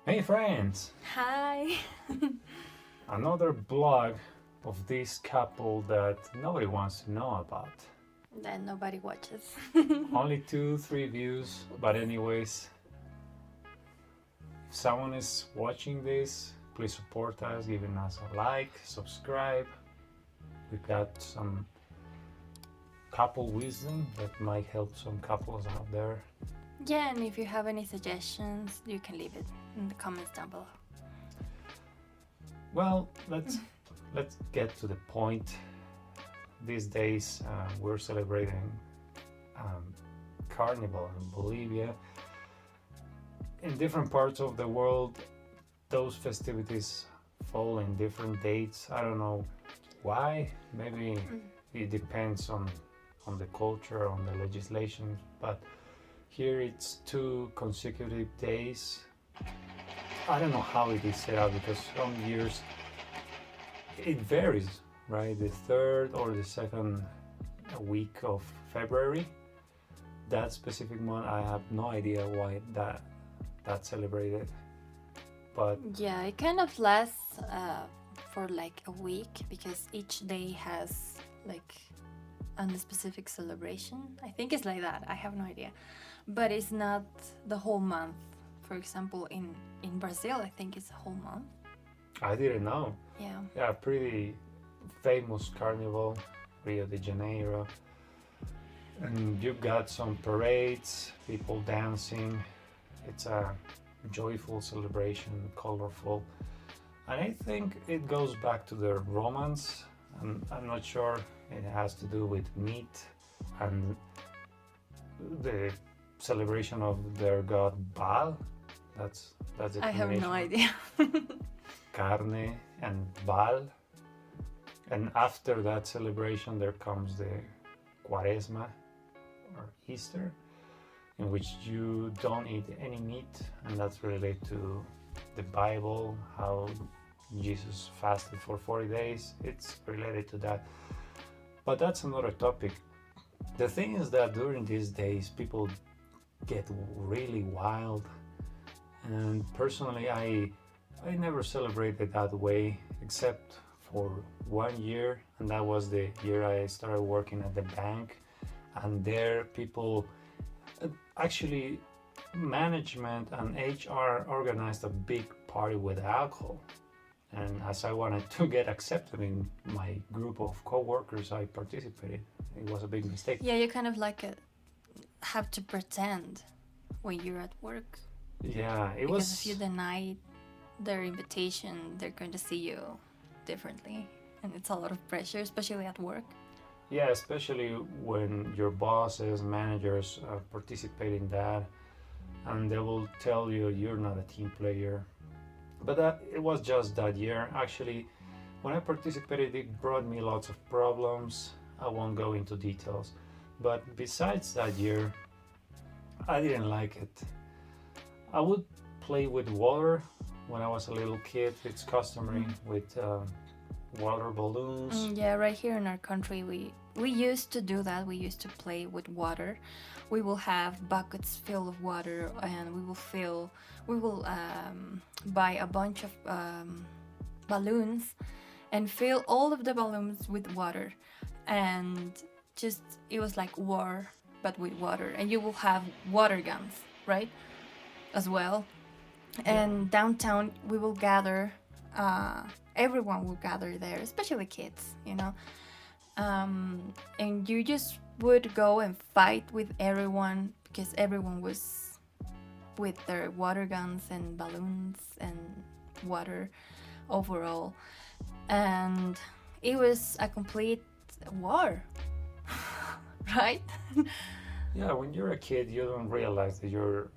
Hey friends! Hi. Another blog of this couple that nobody wants to know about. That nobody watches. Only 2, 3 views, but anyways, if someone is watching this, please support us, giving us a like, subscribe. We've got some couple wisdom that might help some couples out there. Yeah, and if you have any suggestions, you can leave it in the comments down below. Well, let's get to the point. These days, we're celebrating Carnival in Bolivia. In different parts of the world, those festivities fall in different dates. I don't know why. Maybe it depends on the culture, on the legislation, but here it's 2 consecutive days. I don't know how it is set up because some years it varies, right? The third or the second week of February. That specific month, I have no idea why that's celebrated. But Yeah, it kind of lasts for like a week because each day has like a specific celebration. I think it's like that. I have no idea. But it's not the whole month. For example, in Brazil, I think it's a whole month. I didn't know. Yeah. Yeah, pretty famous carnival, Rio de Janeiro. And you've got some parades, people dancing. It's a joyful celebration, colorful. And I think it goes back to the Romans. And I'm not sure it has to do with meat and the celebration of their god Baal. That's the I have no combination. idea. Carne and Baal. And after that celebration, there comes the Quaresma or Easter, in which you don't eat any meat, and that's related to the Bible, how Jesus fasted for 40 days. It's related to that. But that's another topic. The thing is that during these days, people get really wild. And personally, I never celebrated that way except for 1 year, and that was the year I started working at the bank. And there, people actually, management and HR organized a big party with alcohol. And as I wanted to get accepted in my group of co-workers, I participated. It was a big mistake. Yeah, you kind of like have to pretend when you're at work. Yeah, it Because was. if you deny their invitation, they're going to see you differently. And it's a lot of pressure, especially at work. Yeah, especially when your bosses, managers participate in that, and they will tell you you're not a team player. But it was just that year. Actually, when I participated, it brought me lots of problems. I won't go into details. But besides that year, I didn't like it. I would play with water when I was a little kid. It's customary with water balloons. Yeah, right here in our country, we used to do that. We used to play with water. We will have buckets filled of water, and we will buy a bunch of balloons, and fill all of the balloons with water, and just it was like war, but with water. And you will have water guns, right, as well. And downtown, we will gather. Everyone will gather there, especially kids, and you just would go and fight with everyone because everyone was with their water guns and balloons and water overall, and it was a complete war. Right? Yeah, when you're a kid, you don't realize that you're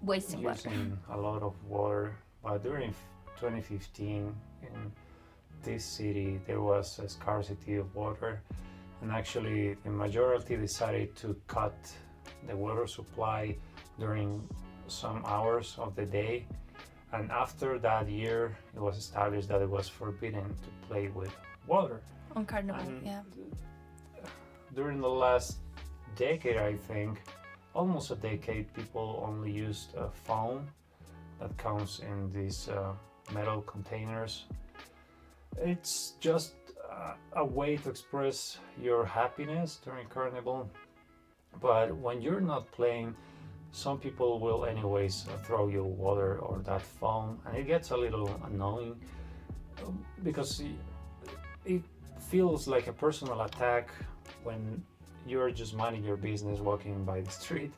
Wasting water. using a lot of water. But during 2015, in this city, there was a scarcity of water, and actually, the majority decided to cut the water supply during some hours of the day. And after that year, it was established that it was forbidden to play with water. On Carnival, And yeah. during the last decade, I think, almost a decade, people only used foam. that comes in these metal containers. It's just a way to express your happiness during Carnival. But when you're not playing, some people will anyways throw you water or that foam, and it gets a little annoying because it feels like a personal attack when you're just minding your business walking by the street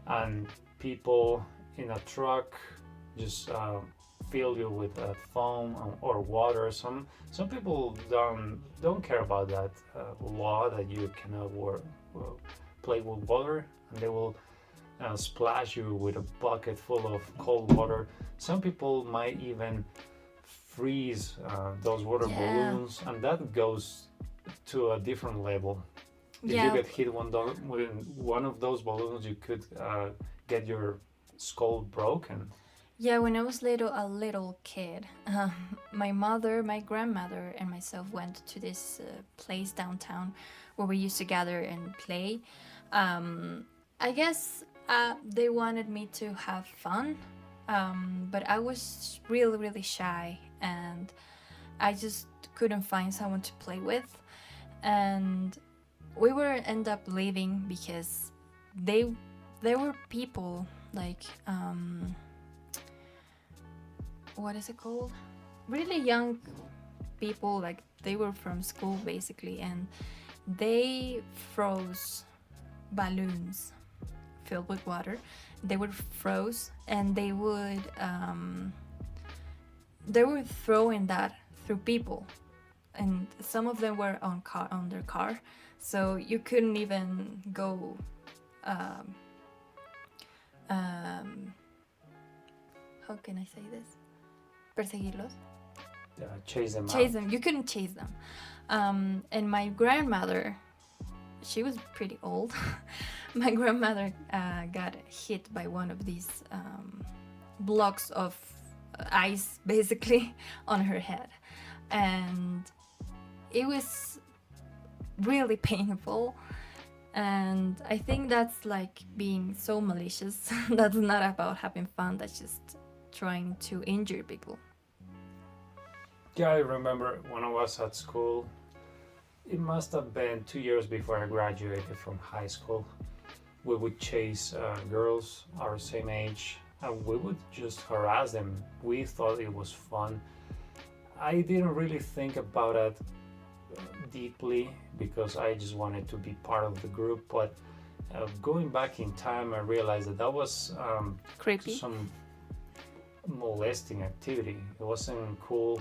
and people in a truck just fill you with foam or water. Some people don't care about that law that you cannot play with water, and they will splash you with a bucket full of cold water. Some people might even freeze those water balloons, and that goes to a different level. If you get hit with one of those balloons, you could get your skull broken. Yeah, when I was a little kid, my mother, my grandmother, and myself went to this place downtown where we used to gather and play. I guess they wanted me to have fun, but I was really, really shy, and I just couldn't find someone to play with. And we were end up leaving because there were people like what is it called? Really young people, like they were from school basically, and they froze balloons filled with water. They were froze, and they were throwing that through people, and some of them were on their car, so you couldn't even go. How can I say this? Perseguirlos. Chase them Chase out. them. You couldn't chase them. And my grandmother, she was pretty old. My grandmother got hit by one of these blocks of ice, basically, on her head, and it was really painful. And I think that's like being so malicious. That's not about having fun. That's just trying to injure people. Yeah, I remember when I was at school, it must have been 2 years before I graduated from high school. We would chase girls our same age, and we would just harass them. We thought it was fun. I didn't really think about it deeply because I just wanted to be part of the group, but going back in time, I realized that was Creepy. some molesting activity. It wasn't cool.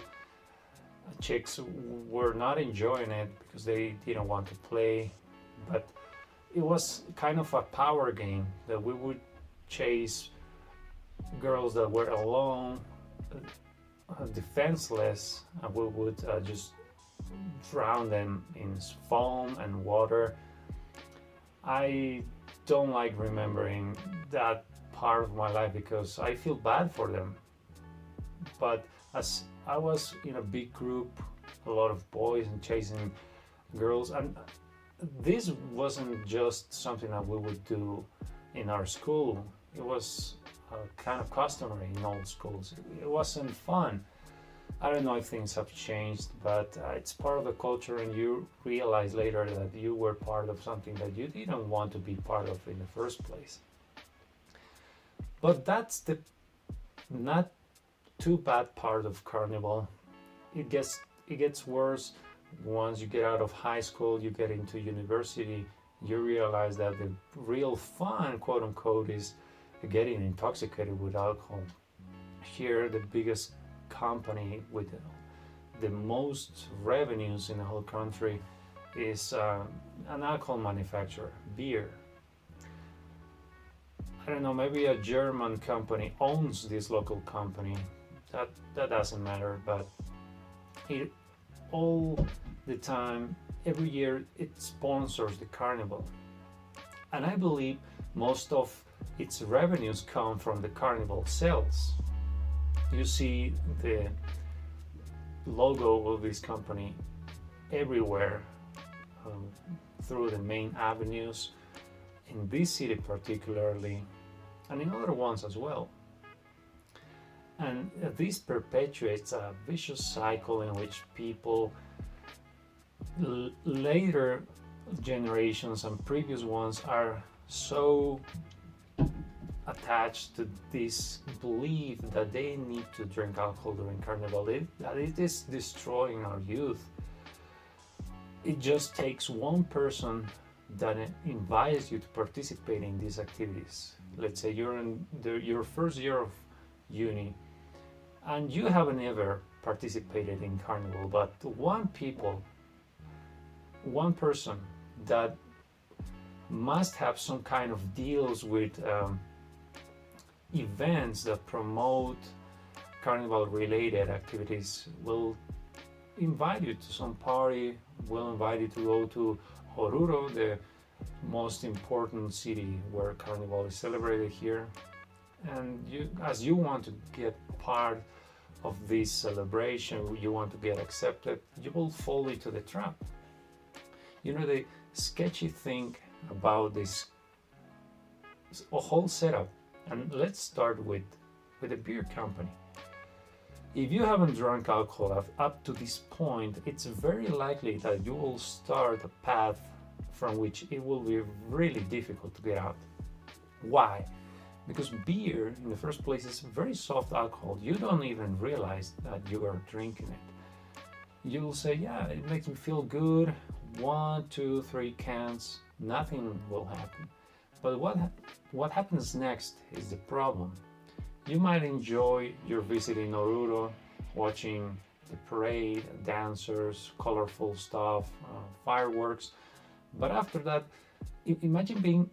Chicks were not enjoying it because they didn't want to play, but it was kind of a power game that we would chase girls that were alone, defenseless, and we would just drown them in foam and water. I don't like remembering that part of my life because I feel bad for them. But as I was in a big group, a lot of boys and chasing girls, and this wasn't just something that we would do in our school. It was kind of customary in all schools. It wasn't fun. I don't know if things have changed, but it's part of the culture, and you realize later that you were part of something that you didn't want to be part of in the first place. But that's the not too bad part of Carnival. It gets worse once you get out of high school, you get into university, you realize that the real fun, quote unquote, is getting intoxicated with alcohol. Here, the biggest company with the most revenues in the whole country is an alcohol manufacturer, beer. I don't know, maybe a German company owns this local company. That doesn't matter, but it all the time, every year, it sponsors the Carnival. And I believe most of its revenues come from the Carnival sales. You see the logo of this company everywhere, through the main avenues, in this city particularly, and in other ones as well. And this perpetuates a vicious cycle in which people, later generations and previous ones, are so attached to this belief that they need to drink alcohol during Carnival, that it is destroying our youth. It just takes one person that invites you to participate in these activities. Let's say you're in your first year of uni and you haven't ever participated in Carnival, but one person that must have some kind of deals with events that promote Carnival related activities will invite you to some party, will invite you to go to Oruro, the most important city where Carnival is celebrated here. And as you want to get part of this celebration, you want to get accepted, you will fall into the trap. The sketchy thing about this whole setup, and let's start with a beer company. If you haven't drunk alcohol up to this point, it's very likely that you will start a path from which it will be really difficult to get out. Why? Because beer, in the first place, is very soft alcohol. You don't even realize that you are drinking it. You'll say, yeah, it makes me feel good. 1, 2, 3 cans, nothing will happen. But what happens next is the problem. You might enjoy your visit in Oruro, watching the parade, dancers, colorful stuff, fireworks. But after that, imagine being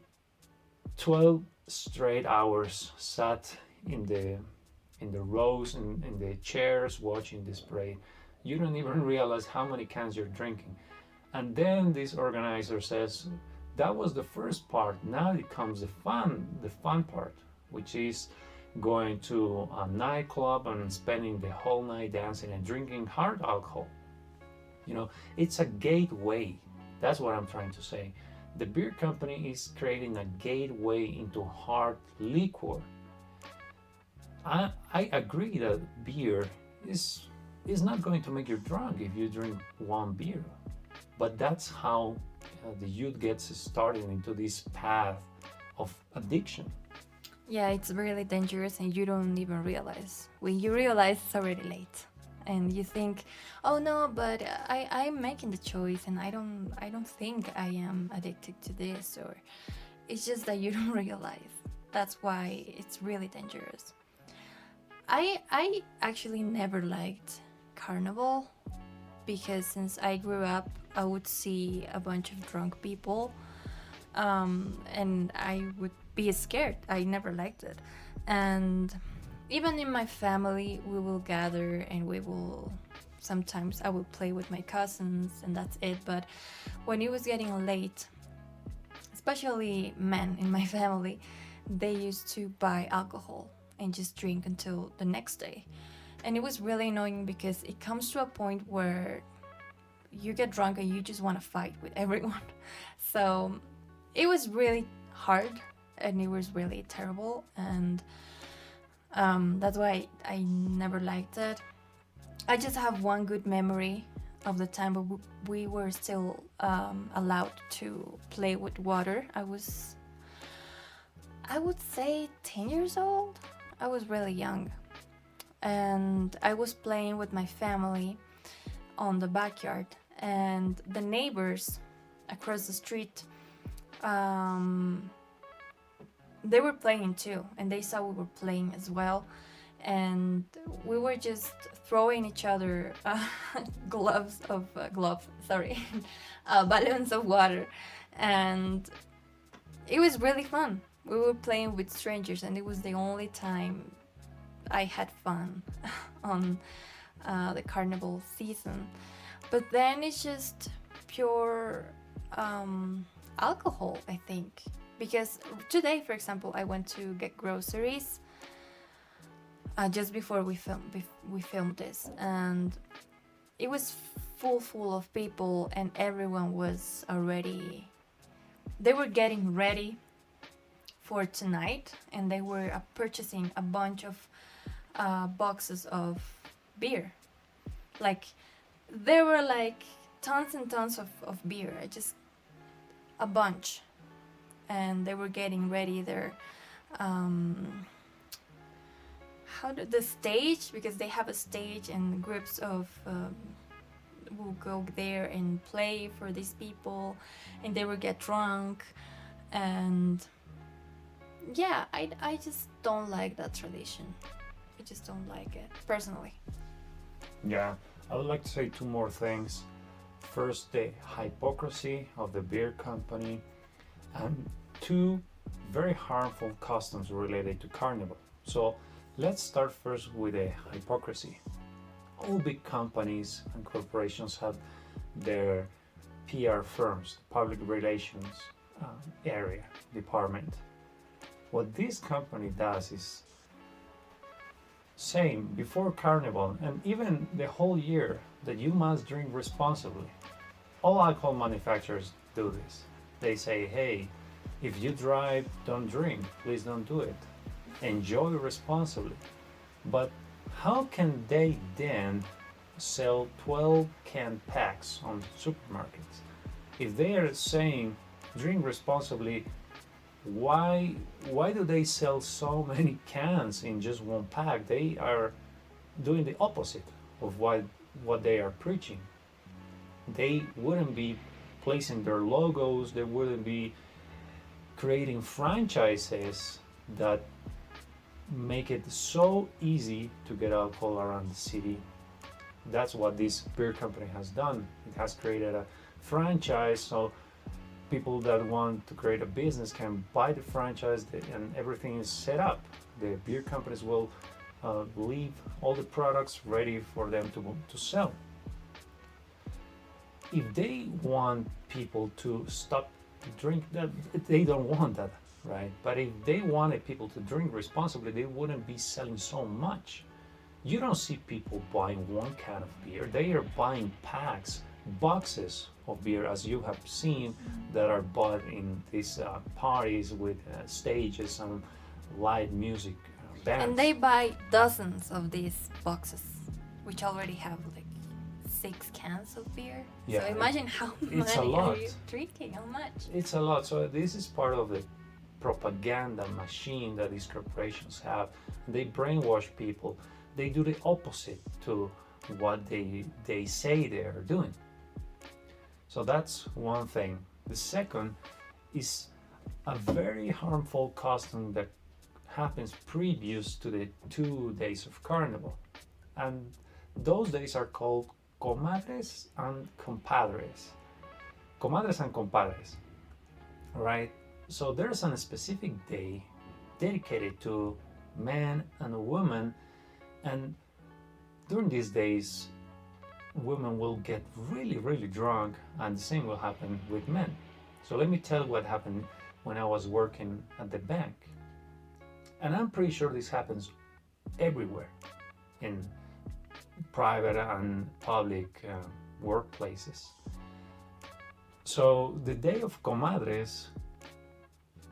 12 straight hours sat in the rows in the chairs watching this parade. You don't even realize how many cans you're drinking. And then this organizer says, that was the first part. Now it comes the fun part, which is going to a nightclub and spending the whole night dancing and drinking hard alcohol. It's a gateway. That's what I'm trying to say. The beer company is creating a gateway into hard liquor. I agree that beer is not going to make you drunk if you drink one beer, but that's how the youth gets started into this path of addiction. Yeah, it's really dangerous and you don't even realize. When you realize, it's already late. And you think, oh no, but I'm making the choice and I don't think I am addicted to this, or it's just that you don't realize. That's why it's really dangerous. I actually never liked Carnival because since I grew up, I would see a bunch of drunk people, and I would be scared. I never liked it. And even in my family, we will gather and sometimes I will play with my cousins and that's it. But when it was getting late, especially men in my family, they used to buy alcohol and just drink until the next day. And it was really annoying because it comes to a point where you get drunk and you just want to fight with everyone. So it was really hard and it was really terrible, and that's why I never liked it. I just have one good memory of the time when we were still allowed to play with water. I would say 10 years old. I was really young, and I was playing with my family on the backyard, and the neighbors across the street, they were playing too, and they saw we were playing as well, and we were just throwing each other balloons of water, and it was really fun. We were playing with strangers, and it was the only time I had fun on the carnival season. But then it's just pure alcohol, I think. Because today, for example, I went to get groceries just before we filmed this, and it was full of people, and everyone was already. They were getting ready for tonight, and they were purchasing a bunch of boxes of beer. Like there were like tons and tons of beer. I just a bunch, and they were getting ready their how do the stage, because they have a stage and groups of will go there and play for these people, and they will get drunk, and yeah, I just don't like that tradition. I just don't like it personally. Yeah, I would like to say two more things. First, the hypocrisy of the beer company, and two, very harmful customs related to Carnival. So let's start first with the hypocrisy. All big companies and corporations have their PR firms, public relations area, department. What this company does is saying before Carnival and even the whole year that you must drink responsibly. All alcohol manufacturers do this. They say, hey, if you drive, don't drink. Please don't do it. Enjoy responsibly. But how can they then sell 12 can packs on supermarkets? If they are saying drink responsibly, why do they sell so many cans in just one pack? They are doing the opposite of what they are preaching. They wouldn't be placing their logos, they wouldn't be creating franchises that make it so easy to get alcohol around the city. That's what this beer company has done. It has created a franchise, so people that want to create a business can buy the franchise and everything is set up. The beer companies will leave all the products ready for them to sell. If they want people to stop drink, that they don't want that, right? But if they wanted people to drink responsibly, they wouldn't be selling so much. You don't see people buying one can of beer. They are buying packs, boxes of beer, as you have seen, that are bought in these parties with stages and live music bands. And they buy dozens of these boxes, which already have like 6 cans of beer. Yeah, so imagine how it's a many lot. are you drinking? How much? It's a lot. So this is part of the propaganda machine that these corporations have. They brainwash people. They do the opposite to what they say they are doing. So that's one thing. The second is a very harmful custom that happens previous to the 2 days of Carnival. And those days are called comadres and compadres. Comadres and compadres, right? So there's a specific day dedicated to man and woman, and during these days women will get really, really drunk, and the same will happen with men. So let me tell you what happened when I was working at the bank. And I'm pretty sure this happens everywhere in private and public workplaces. So the day of comadres,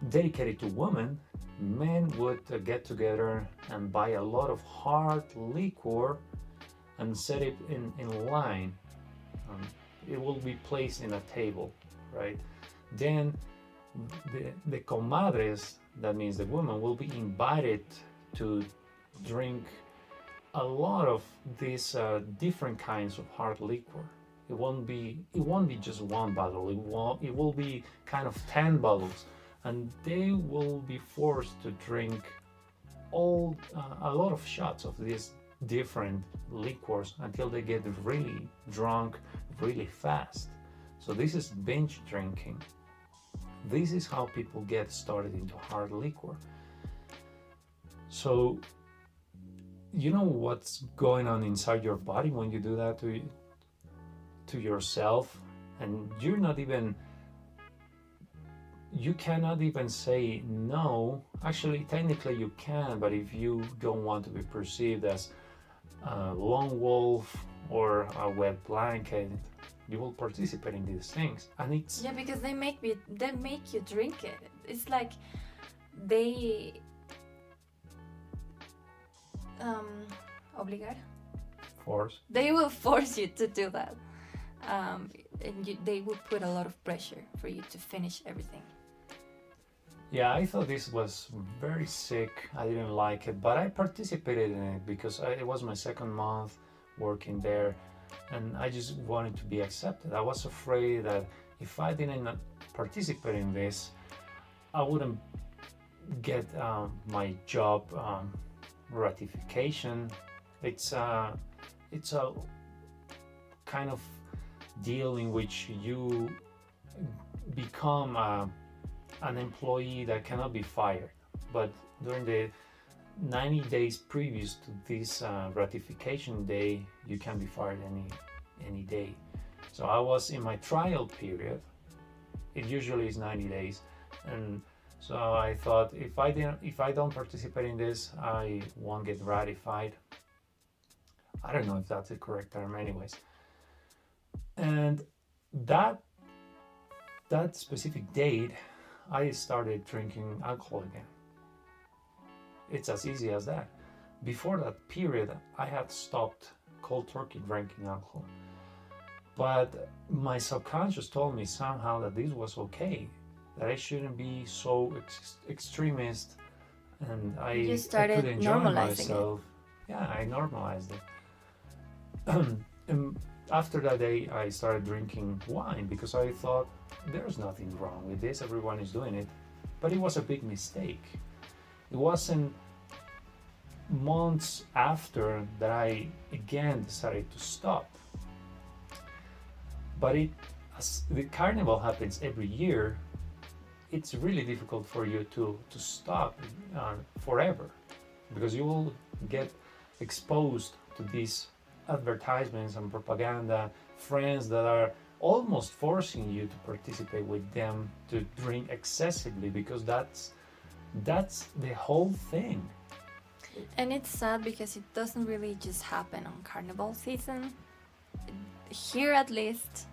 dedicated to women, men would get together and buy a lot of hard liquor and set it in line. It will be placed in a table, right? Then the comadres, that means the women, will be invited to drink a lot of these different kinds of hard liquor. It won't be just one bottle. It will be kind of 10 bottles, and they will be forced to drink a lot of shots of these different liquors until they get really drunk really fast. So this is binge drinking. This is how people get started into hard liquor. So you know what's going on inside your body when you do that to yourself, and you cannot even say no. Actually, technically you can, but if you don't want to be perceived as a lone wolf or a wet blanket, you will participate in these things. And it's because they make you drink it. It's like they Obligar. Force. They will force you to do that. And they will put a lot of pressure for you to finish everything. Yeah, I thought this was very sick. I didn't like it, but I participated in it because it was my second month working there, and I just wanted to be accepted. I was afraid that if I didn't participate in this, I wouldn't get my job ratification. It's a kind of deal in which you become an employee that cannot be fired, but during the 90 days previous to this ratification day, you can be fired any day. So I was in my trial period. It usually is 90 days, and so I thought if I don't participate in this, I won't get ratified. I don't know if that's the correct term, anyways. And that specific date, I started drinking alcohol again. It's as easy as that. Before that period, I had stopped cold turkey drinking alcohol. But my subconscious told me somehow that this was okay, that I shouldn't be so extremist, and You started I could enjoy normalizing myself. Yeah, I normalized it. And after that day, I started drinking wine because I thought there's nothing wrong with this, everyone is doing it. But it was a big mistake. It wasn't months after that I again decided to stop. But as the carnival happens every year, it's really difficult for you to stop forever, because you will get exposed to these advertisements and propaganda, friends that are almost forcing you to participate with them to drink excessively, because that's the whole thing. And it's sad because it doesn't really just happen on carnival season. Here at least,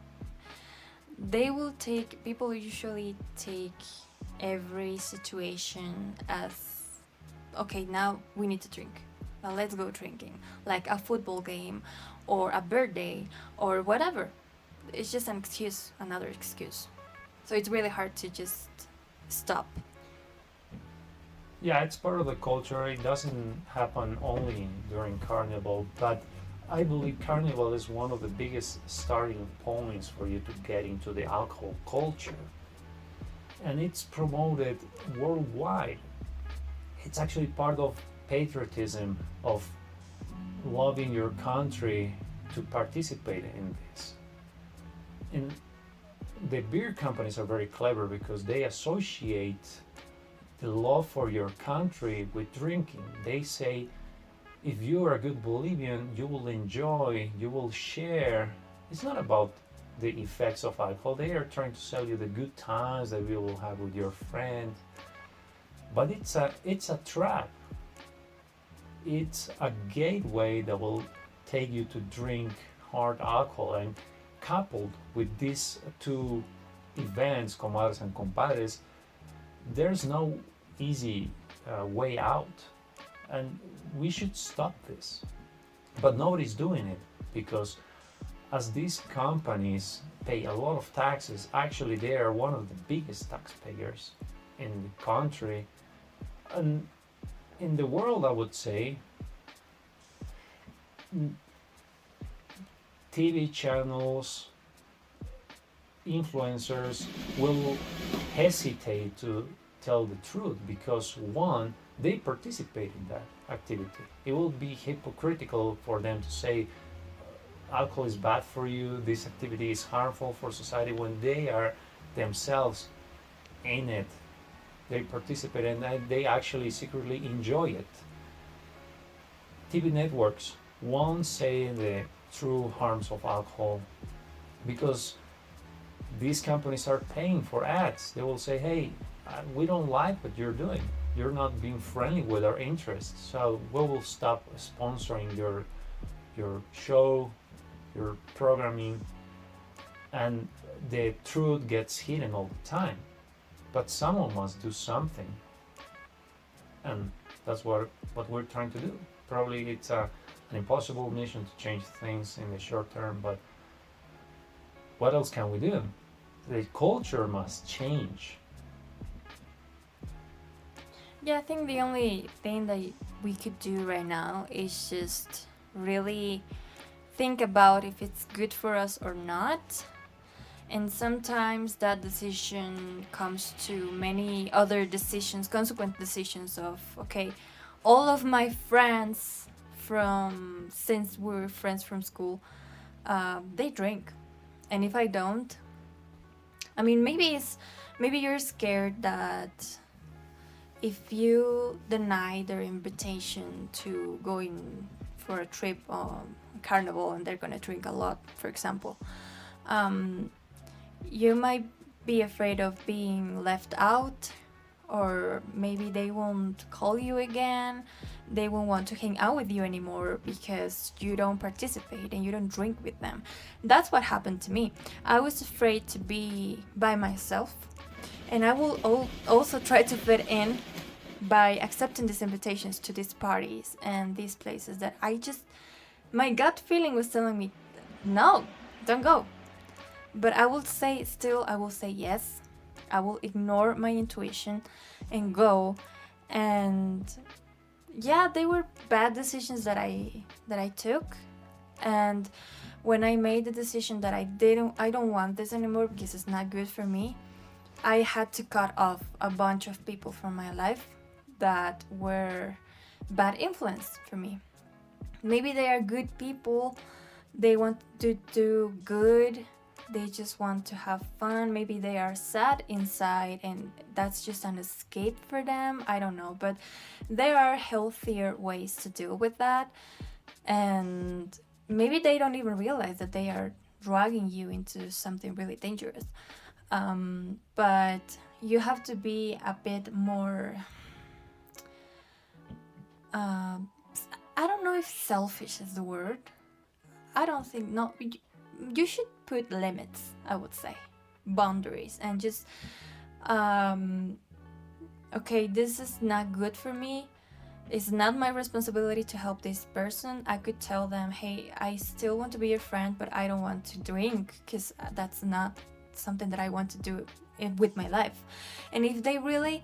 people usually take every situation as, okay, now we need to drink. Now let's go drinking. Like a football game or a birthday or whatever. It's just an excuse, another excuse. So it's really hard to just stop. Yeah, it's part of the culture. It doesn't happen only during Carnival, but I believe Carnival is one of the biggest starting points for you to get into the alcohol culture. And it's promoted worldwide. It's actually part of patriotism, of loving your country, to participate in this. And the beer companies are very clever because they associate the love for your country with drinking. They say, if you are a good Bolivian, you will enjoy, you will share. It's not about the effects of alcohol. They are trying to sell you the good times that you will have with your friends. But it's a trap. It's a gateway that will take you to drink hard alcohol. And coupled with these two events, comadres and compadres, there's no easy way out. And we should stop this. But nobody's doing it, because as these companies pay a lot of taxes, actually they are one of the biggest taxpayers in the country and in the world, I would say. TV channels, influencers will hesitate to tell the truth because, one, they participate in that activity. It will be hypocritical for them to say alcohol is bad for you, this activity is harmful for society, when they are themselves in it. They participate and they actually secretly enjoy it. TV networks won't say the true harms of alcohol because these companies are paying for ads. They will say, hey, we don't like what you're doing. You're not being friendly with our interests, so we will stop sponsoring your show, your programming, and the truth gets hidden all the time. But someone must do something, and that's what we're trying to do. Probably it's an impossible mission to change things in the short term, but what else can we do? The culture must change. Yeah, I think the only thing that we could do right now is just really think about if it's good for us or not. And sometimes that decision comes to many other decisions, consequent decisions of, okay, all of my friends from since we were friends from school, they drink. And if I don't, I mean, maybe you're scared that if you deny their invitation to go in for a trip on Carnival and they're gonna drink a lot, for example, um, you might be afraid of being left out, or maybe they won't call you again. They won't want to hang out with you anymore because you don't participate and you don't drink with them. That's what happened to me. I was afraid to be by myself, and I will also try to fit in by accepting these invitations to these parties and these places that my gut feeling was telling me, no, don't go. But I will say yes. I will ignore my intuition and go. And yeah, they were bad decisions that I took. And when I made the decision that I don't want this anymore because it's not good for me, I had to cut off a bunch of people from my life that were bad influence for me. Maybe they are good people. They want to do good. They just want to have fun. Maybe they are sad inside and that's just an escape for them. I don't know. But there are healthier ways to deal with that. And maybe they don't even realize that they are dragging you into something really dangerous. But you have to be a bit more. I don't know if selfish is the word. I don't think, no. You should put limits, I would say, boundaries, and just okay, this is not good for me. It's not my responsibility to help this person. I could tell them, hey, I still want to be your friend, but I don't want to drink because that's not something that I want to do with my life. And if they really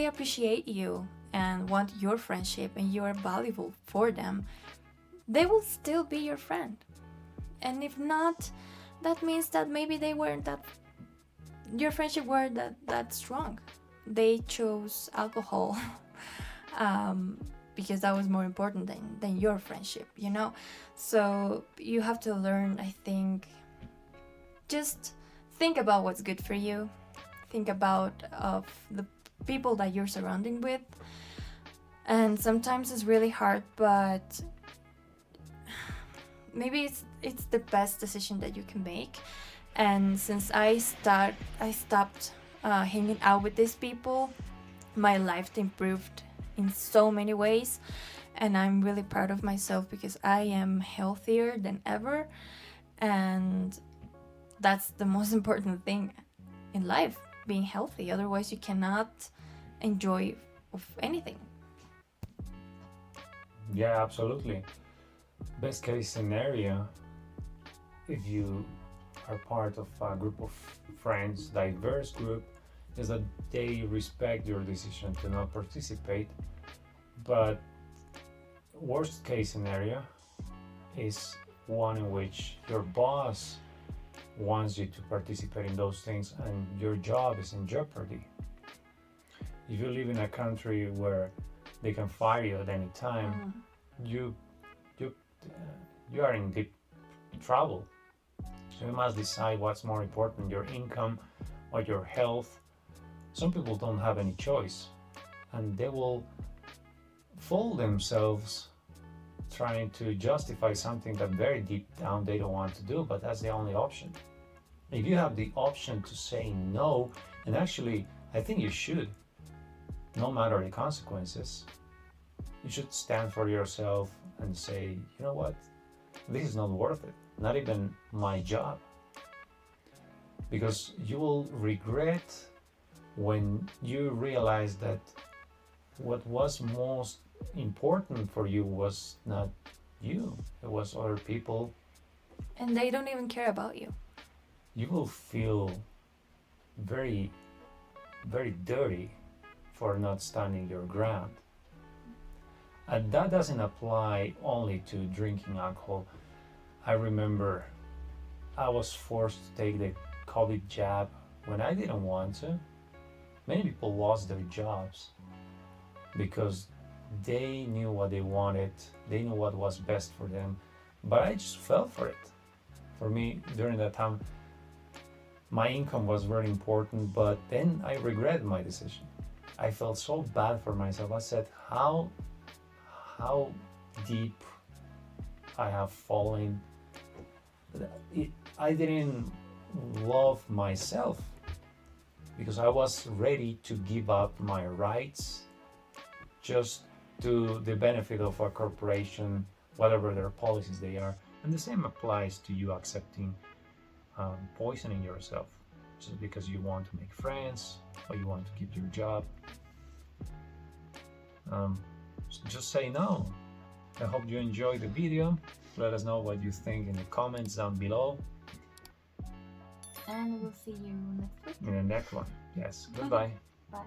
appreciate you and want your friendship and you are valuable for them, they will still be your friend. And if not, that means that maybe they weren't that, your friendship weren't that strong. They chose alcohol because that was more important than your friendship, you know? So you have to learn, I think, just think about what's good for you. Think about of the people that you're surrounding with. And sometimes it's really hard, but maybe it's the best decision that you can make. And since I stopped hanging out with these people, my life improved in so many ways, and I'm really proud of myself because I am healthier than ever, and that's the most important thing in life, being healthy. Otherwise you cannot enjoy of anything. Yeah, absolutely. Best case scenario, if you are part of a group of friends, diverse group, is that they respect your decision to not participate. But worst case scenario is one in which your boss wants you to participate in those things and your job is in jeopardy. If you live in a country where they can fire you at any time, you are in deep trouble. So you must decide what's more important, your income or your health. Some people don't have any choice and they will fool themselves trying to justify something that very deep down they don't want to do, but that's the only option. If you have the option to say no, and actually I think you should, no matter the consequences, you should stand for yourself and say, you know what, this is not worth it, not even my job. Because you will regret when you realize that what was most important for you was not you, it was other people. And they don't even care about you. You will feel very, very dirty for not standing your ground. And that doesn't apply only to drinking alcohol. I remember I was forced to take the COVID jab when I didn't want to. Many people lost their jobs because they knew what they wanted, they knew what was best for them, but I just fell for it. For me, during that time, my income was very important, but then I regretted my decision. I felt so bad for myself. I said, how deep I have fallen. I didn't love myself because I was ready to give up my rights just to the benefit of a corporation, whatever their policies they are. And the same applies to you accepting poisoning yourself just because you want to make friends or you want to keep your job. Just say no. I hope you enjoyed the video. Let us know what you think in the comments down below. And we'll see you next week. In the next one. Yes. Goodbye. Bye.